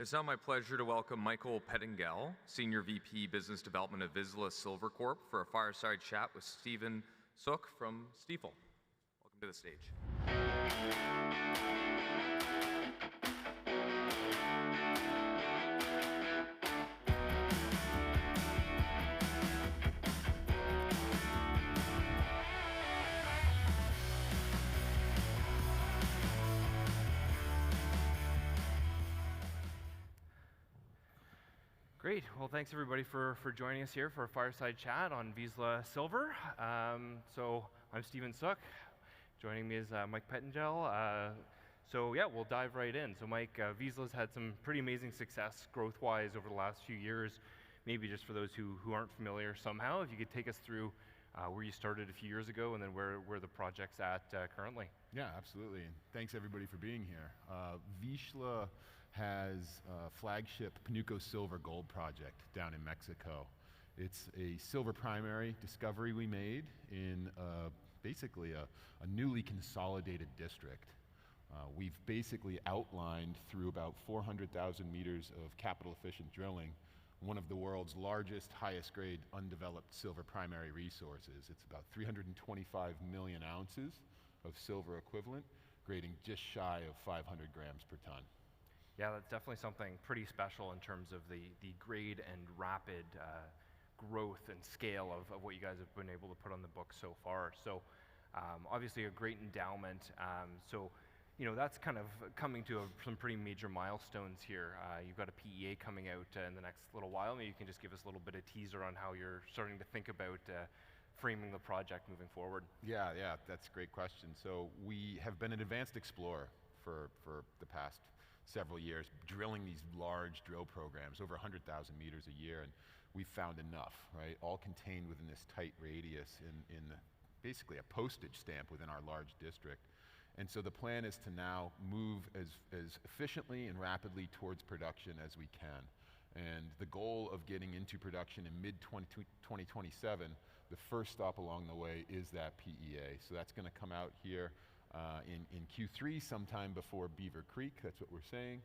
It's now my pleasure to welcome Michael Pettingell, Senior VP Business Development of Vizsla Silver Corp, for a fireside chat with Stephen Soock from Stifel. Welcome to the stage. Great. Well, thanks everybody for joining us here for a fireside chat on Vizsla Silver. So I'm Stephen Soock. Joining me is Mike Pettingell. So yeah, we'll dive right in. So Mike, Vizsla's had some pretty amazing success growth-wise over the last few years. Maybe just for those who aren't familiar somehow, if you could take us through where you started a few years ago and then where the project's at currently. Yeah, absolutely. And thanks everybody for being here. Vizsla has a flagship Panuco Silver Gold project down in Mexico. It's a silver primary discovery we made in basically a newly consolidated district. We've basically outlined through about 400,000 meters of capital efficient drilling one of the world's largest, highest grade undeveloped silver primary resources. It's about 325 million ounces of silver equivalent, grading just shy of 500 grams per ton. Yeah, that's definitely something pretty special in terms of the grade and rapid growth and scale of what you guys have been able to put on the book so far. So obviously a great endowment. So you know, that's kind of coming to some pretty major milestones here. You've got a PEA coming out in the next little while. Maybe you can just give us a little bit of teaser on how you're starting to think about framing the project moving forward. Yeah, that's a great question. So we have been an advanced explorer for the past several years, drilling these large drill programs, over 100,000 meters a year, and we've found enough, right? All contained within this tight radius in basically a postage stamp within our large district. And so the plan is to now move as efficiently and rapidly towards production as we can. And the goal of getting into production in mid-2027, the first stop along the way is that PEA. So that's going to come out here in Q3, sometime before Beaver Creek, that's what we're saying.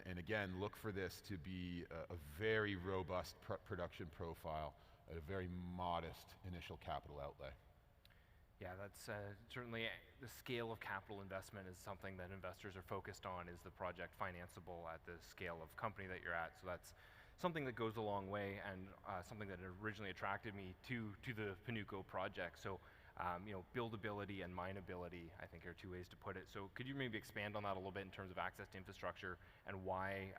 And again, look for this to be a very robust production profile at a very modest initial capital outlay. Yeah, that's certainly the scale of capital investment is something that investors are focused on. Is the project financeable at the scale of company that you're at? So that's something that goes a long way, and something that originally attracted me to the Panuco project. So you know, buildability and mineability, I think, are two ways to put it. So could you maybe expand on that a little bit in terms of access to infrastructure and why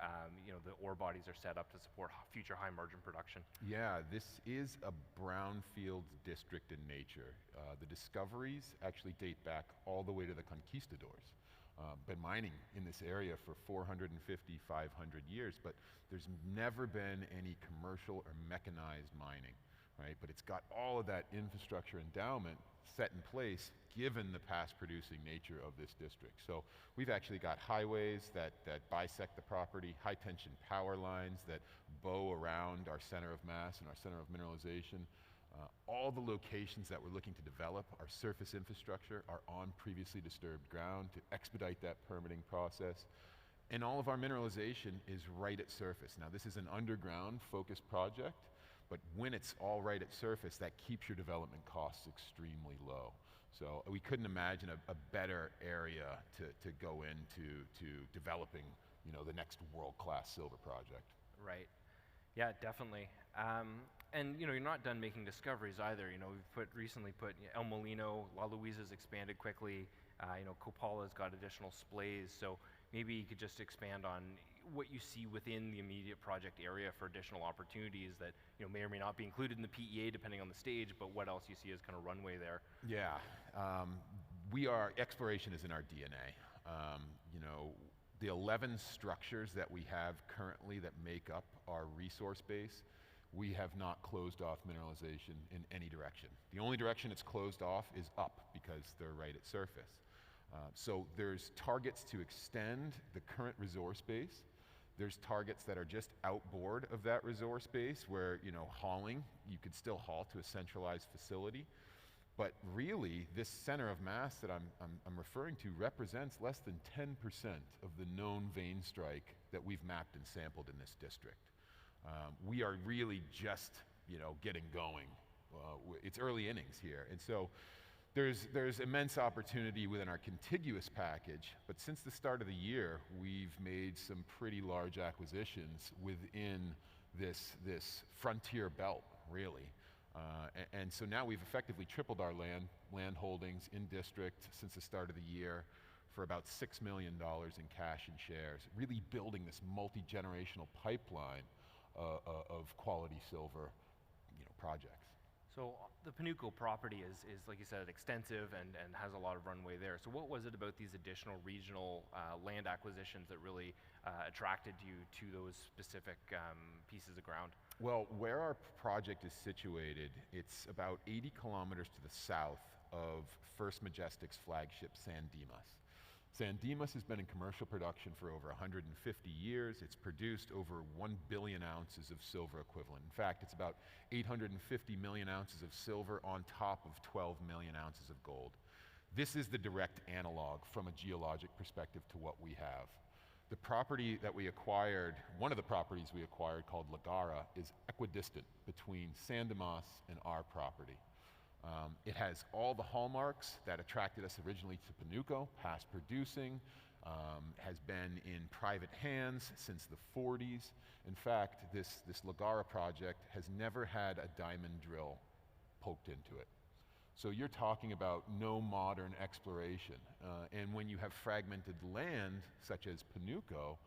you know, the ore bodies are set up to support future high margin production? Yeah, this is a brownfield district in nature. The discoveries actually date back all the way to the conquistadors. Been mining in this area for 450, 500 years, but there's never been any commercial or mechanized mining. Right, but it's got all of that infrastructure endowment set in place given the past producing nature of this district. So we've actually got highways that bisect the property, high tension power lines that bow around our center of mass and our center of mineralization. All the locations that we're looking to develop, our surface infrastructure, are on previously disturbed ground to expedite that permitting process. And all of our mineralization is right at surface. Now, this is an underground focused project, but when it's all right at surface, that keeps your development costs extremely low. So we couldn't imagine a better area to go into developing, you know, the next world-class silver project. Right. Yeah, definitely. And you know, you're not done making discoveries either. You know, we've recently put El Molino, La Luisa's expanded quickly. You know, Copala's got additional splays. So maybe you could just expand on what you see within the immediate project area for additional opportunities that, you know, may or may not be included in the PEA depending on the stage, but what else you see as kind of runway there. Yeah, exploration is in our DNA. You know, the 11 structures that we have currently that make up our resource base, we have not closed off mineralization in any direction. The only direction it's closed off is up because they're right at surface. So there's targets to extend the current resource base. There's targets that are just outboard of that resource base where, you know, hauling, you could still haul to a centralized facility. But really, this center of mass that I'm referring to represents less than 10% of the known vein strike that we've mapped and sampled in this district. We are really just, getting going. It's early innings here. And so there's immense opportunity within our contiguous package, but since the start of the year, we've made some pretty large acquisitions within this frontier belt, really. And so now we've effectively tripled our land holdings in district since the start of the year for about $6 million in cash and shares, really building this multi-generational pipeline of quality silver projects. So the Panuco property is, like you said, extensive and has a lot of runway there. So what was it about these additional regional land acquisitions that really attracted you to those specific pieces of ground? Well, where our project is situated, it's about 80 kilometers to the south of First Majestic's flagship San Dimas. San Dimas has been in commercial production for over 150 years. It's produced over 1 billion ounces of silver equivalent. In fact, it's about 850 million ounces of silver on top of 12 million ounces of gold. This is the direct analog from a geologic perspective to what we have. The property that we acquired, one of the properties we acquired called La Garra, is equidistant between San Dimas and our property. It has all the hallmarks that attracted us originally to Panuco, past producing, has been in private hands since the 40s. In fact, this La Garra project has never had a diamond drill poked into it. So you're talking about no modern exploration. And when you have fragmented land, such as Panuco,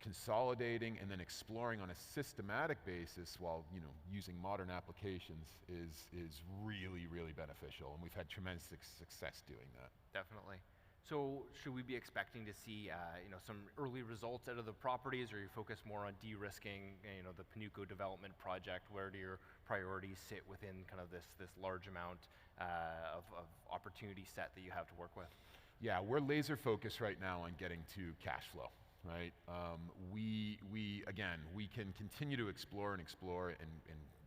consolidating and then exploring on a systematic basis while using modern applications is really, really beneficial, and we've had tremendous success doing that. Definitely. So should we be expecting to see some early results out of the properties, or you focus more on de-risking the Panuco development project? Where do your priorities sit within kind of this large amount of opportunity set that you have to work with? Yeah, we're laser focused right now on getting to cash flow. Right? We can continue to explore and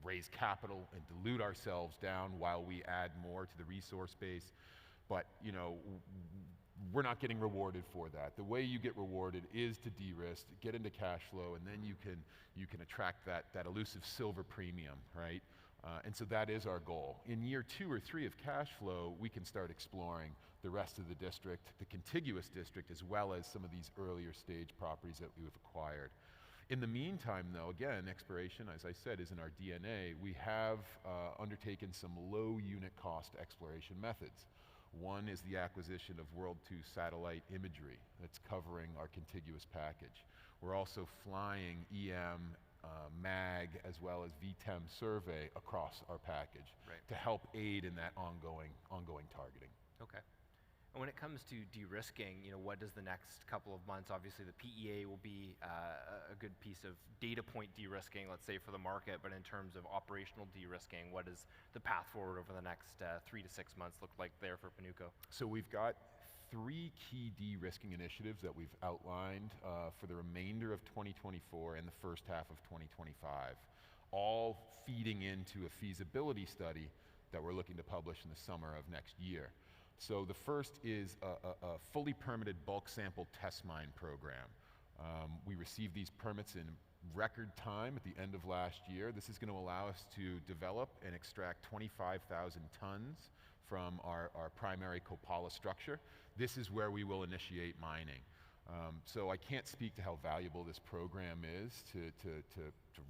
raise capital and dilute ourselves down while we add more to the resource base. But, we're not getting rewarded for that. The way you get rewarded is to de-risk, get into cash flow, and then you can attract that elusive silver premium, right? And so that is our goal. In year 2 or 3 of cash flow, we can start exploring the rest of the district, the contiguous district, as well as some of these earlier stage properties that we've acquired. In the meantime, though, again, exploration, as I said, is in our DNA. We have undertaken some low unit cost exploration methods. One is the acquisition of World 2 satellite imagery that's covering our contiguous package. We're also flying EM, MAG, as well as VTEM survey across our package to help aid in that ongoing targeting. Okay. And when it comes to de-risking, what does the next couple of months? Obviously, the PEA will be a good piece of data point de-risking, let's say, for the market. But in terms of operational de-risking, what does the path forward over the next 3 to 6 months look like there for Panuco? So we've got 3 key de-risking initiatives that we've outlined for the remainder of 2024 and the first half of 2025, all feeding into a feasibility study that we're looking to publish in the summer of next year. So the first is a fully permitted bulk sample test mine program. We received these permits in record time at the end of last year. This is going to allow us to develop and extract 25,000 tons from our primary Copala structure. This is where we will initiate mining. So I can't speak to how valuable this program is to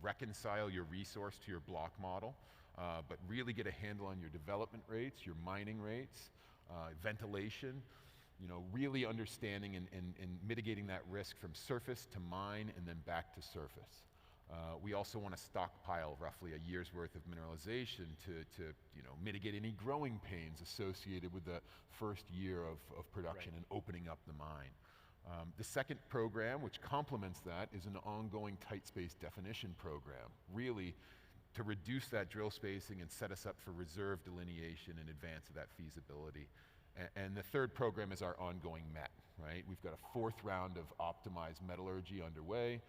reconcile your resource to your block model, but really get a handle on your development rates, your mining rates, ventilation, really understanding and mitigating that risk from surface to mine and then back to surface. We also want to stockpile roughly a year's worth of mineralization to mitigate any growing pains associated with the first year of production and opening up the mine. The second program, which complements that, is an ongoing tight space definition program, really to reduce that drill spacing and set us up for reserve delineation in advance of that feasibility. And the third program is our ongoing MET, right? We've got a 4th round of optimized metallurgy underway,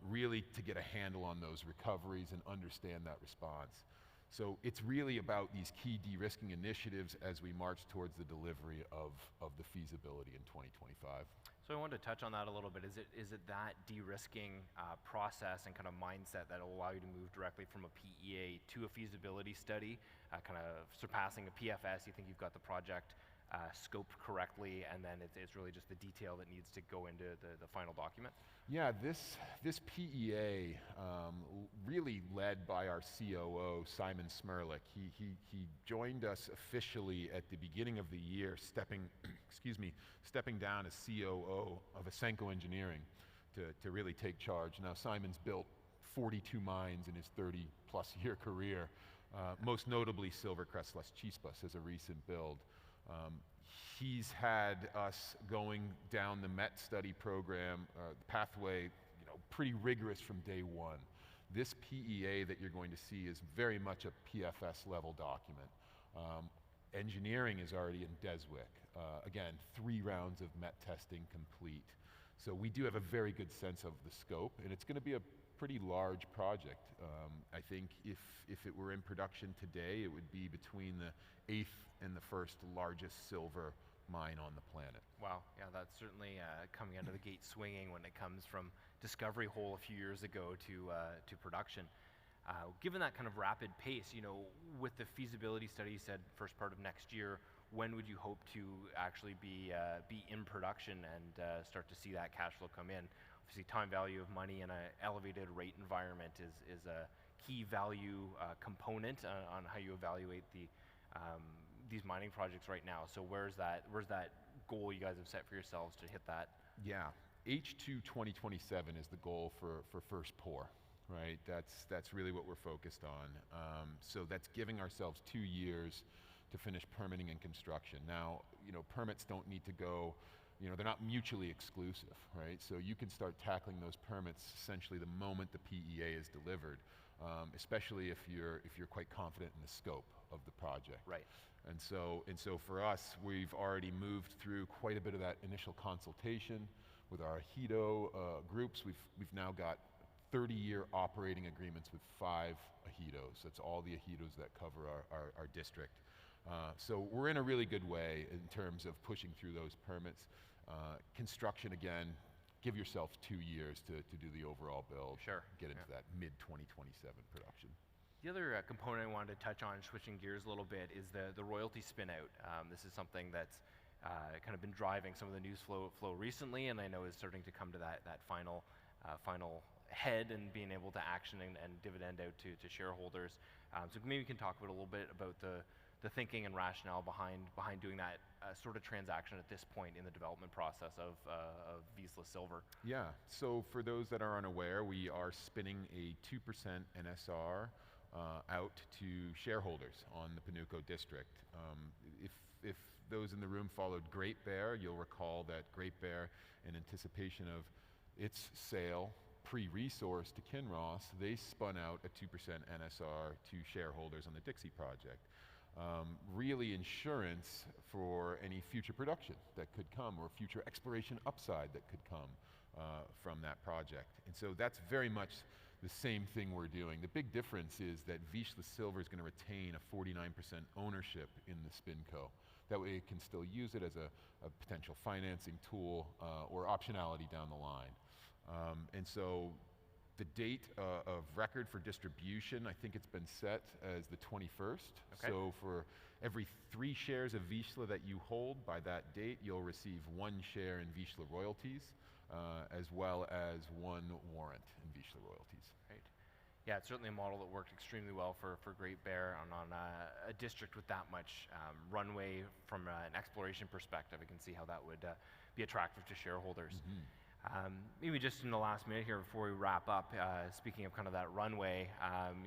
really to get a handle on those recoveries and understand that response. So it's really about these key de-risking initiatives as we march towards the delivery of the feasibility in 2025. So I wanted to touch on that a little bit. Is it that de-risking process and kind of mindset that will allow you to move directly from a PEA to a feasibility study, kind of surpassing a PFS? You think you've got the project scoped correctly, and then it's really just the detail that needs to go into the final document? Yeah, this PEA, really led by our COO, Simon Smirlik. He joined us officially at the beginning of the year, stepping down as COO of Asenco Engineering to really take charge. Now, Simon's built 42 mines in his 30-plus year career, most notably Silvercrest Las Chispas as a recent build. He's had us going down the MET study program, pathway, pretty rigorous from day one. This PEA that you're going to see is very much a PFS level document. Engineering is already in Deswick. Again, 3 rounds of MET testing complete. So we do have a very good sense of the scope, and it's going to be a pretty large project. I think if it were in production today, it would be between the 8th and the 1st largest silver mine on the planet. Wow, yeah, that's certainly coming out of the gate swinging when it comes from discovery hole a few years ago to production. Given that kind of rapid pace, with the feasibility study, you said first part of next year, when would you hope to actually be in production and start to see that cash flow come in? Obviously, time value of money in an elevated rate environment is a key value component on how you evaluate these mining projects right now. So where's that goal you guys have set for yourselves to hit that? Yeah, H2 2027 is the goal for first pour, right? That's really what we're focused on. So that's giving ourselves 2 years to finish permitting and construction. Now, permits don't need to go, they're not mutually exclusive, right? So you can start tackling those permits essentially the moment the PEA is delivered, especially if you're quite confident in the scope of the project. Right. And so for us, we've already moved through quite a bit of that initial consultation with our ejido groups. We've now got 30-year operating agreements with 5 ejidos. That's all the ejidos that cover our district. So we're in a really good way in terms of pushing through those permits. Construction, again, give yourself 2 years to do the overall build. Sure. Get into that mid-2027 production. The other component I wanted to touch on, switching gears a little bit, is the royalty spin-out. This is something that's kind of been driving some of the news flow recently, and I know is starting to come to that final head and being able to action and dividend out to shareholders. So maybe we can talk a little bit about the thinking and rationale behind doing that sort of transaction at this point in the development process of Vizsla Silver. Yeah, so for those that are unaware, we are spinning a 2% NSR out to shareholders on the Panuco district. If those in the room followed Great Bear, you'll recall that Great Bear, in anticipation of its sale pre-resource to Kinross, they spun out a 2% NSR to shareholders on the Dixie project. Really insurance for any future production that could come or future exploration upside that could come from that project. And so that's very much the same thing we're doing. The big difference is that Vizsla Silver is going to retain a 49% ownership in the SpinCo. That way it can still use it as a potential financing tool or optionality down the line. And so the date of record for distribution, I think it's been set as the 21st. Okay. So for every 3 shares of Vizsla that you hold by that date, you'll receive 1 share in Vizsla Royalties, as well as 1 warrant in Vizsla Royalties. Right. Yeah, it's certainly a model that worked extremely well for Great Bear on a district with that much runway from an exploration perspective. I can see how that would be attractive to shareholders. Mm-hmm. Maybe just in the last minute here before we wrap up, speaking of kind of that runway,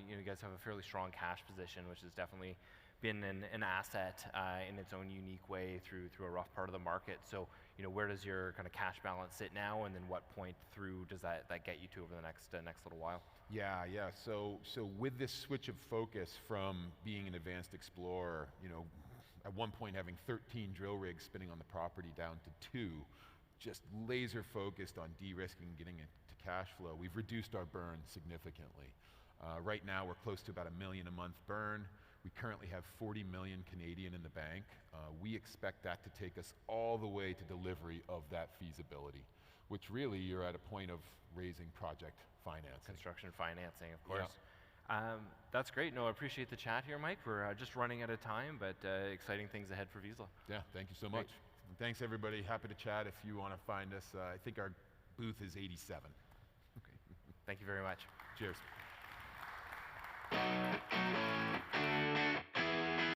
you guys have a fairly strong cash position, which has definitely been an asset in its own unique way through a rough part of the market. So, where does your kind of cash balance sit now, and then what point through does that get you to over the next little while? Yeah. So with this switch of focus from being an advanced explorer, at one point having 13 drill rigs spinning on the property down to 2, just laser focused on de-risking, getting it to cash flow. We've reduced our burn significantly. Right now, we're close to about $1 million a month burn. We currently have 40 million Canadian in the bank. We expect that to take us all the way to delivery of that feasibility, which really you're at a point of raising project financing. Construction financing, of course. That's great. No, I appreciate the chat here, Mike. We're just running out of time, but exciting things ahead for Vizsla. Yeah, thank you so much. And thanks, everybody. Happy to chat if you want to find us. I think our booth is 87. Okay. Thank you very much. Cheers.